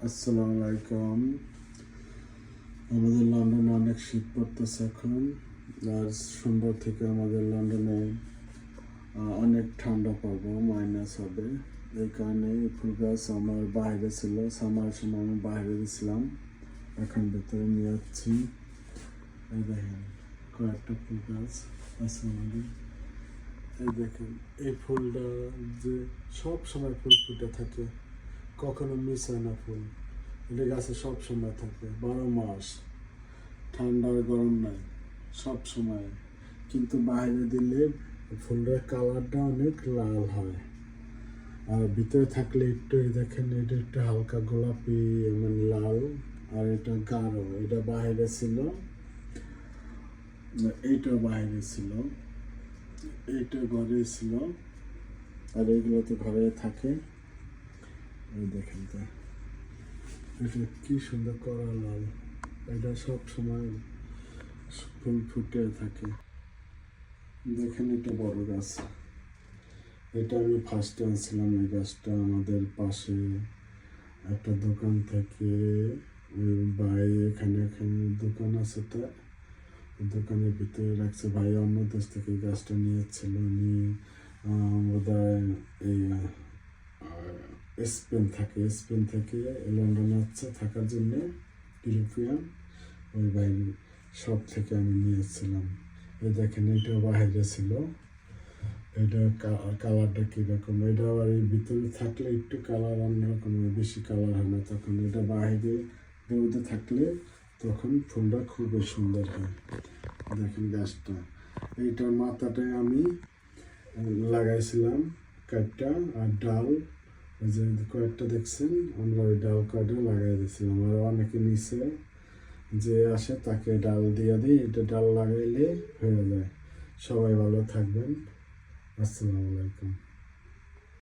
আসসালামু আলাইকুম। আমাদের লন্ডনে অনেক শীত পড়তেছে এখন। আর সোমবার থেকে আমাদের লন্ডনে অনেক ঠান্ডা পড়বে, মাইনাস হবে। এই কারণে ফুল গাছ আমার বাইরে ছিল, সামার সময় আমি বাইরে দিয়েছিলাম, এখন ভেতরে নিয়ে যাচ্ছি। এই দেখেন কয়েকটা ফুল গাছ আছে আমাদের। এই দেখেন এই ফুলটা যে সব সময় ফুল ফুটে থাকে, কখনো মিস হয় না ফুল। এটা গাছে সব সময় থাকে, 12 মাস, ঠান্ডা আর গরম নাই, সব সময়। কিন্তু বাইরে দিলে ফুলের কালারটা অনেক লাল হয়, আর ভিতরে থাকলে একটু এই দেখেন এটা একটু হালকা গোলাপি মানে লাল, আর এটা গাঢ়। এটা বাইরে ছিল, এইটা বাইরে ছিল, এইটা ঘরে ছিল, আর এইগুলো তো ঘরে থাকে। এই দেখেন তো এটা কি সুন্দর করা লাল, এটা সব সময় ফুল ফুটে থাকে। দেখেন এটা বড় গাছ, এটা আমি ফার্স্টে আনছিলাম। এই গাছটা আমাদের পাশে একটা দোকান থেকে, ভাই এখানে দোকান আছে, তা দোকানের ভিতরে রাখছে। ভাই অন্য দেশ থেকে গাছটা নিয়েছিল, নিয়ে বোধহয় এই স্পেন থেকে লন্ডনে হচ্ছে থাকার জন্য, ইউরোপিয়ান ওই বাইরে সব থেকে আমি নিয়েছিলাম। এই দেখেন এটা বাইরে ছিল, এটা কালারটা কীরকম। এটা আবার এই ভিতরে থাকলে একটু কালার অন্যরকম, বেশি কালার হয় না তখন। এটা বাইরে রোদে থাকলে তখন ফুলটা খুবই সুন্দর হয়। দেখেন গাছটা, এইটার মাথাটায় আমি লাগাইছিলাম কাঠটা, আর ডাল ওই যে কয়েকটা দেখছেন, আমরা ওই ডাল কয়েকটা লাগাই দিয়েছিলাম। আর অনেকে নিচে যে আসে তাকে ডাল দিয়ে দিই, এটা ডাল লাগাইলে হয়ে যায়। সবাই ভালো থাকবেন। আসসালামু আলাইকুম।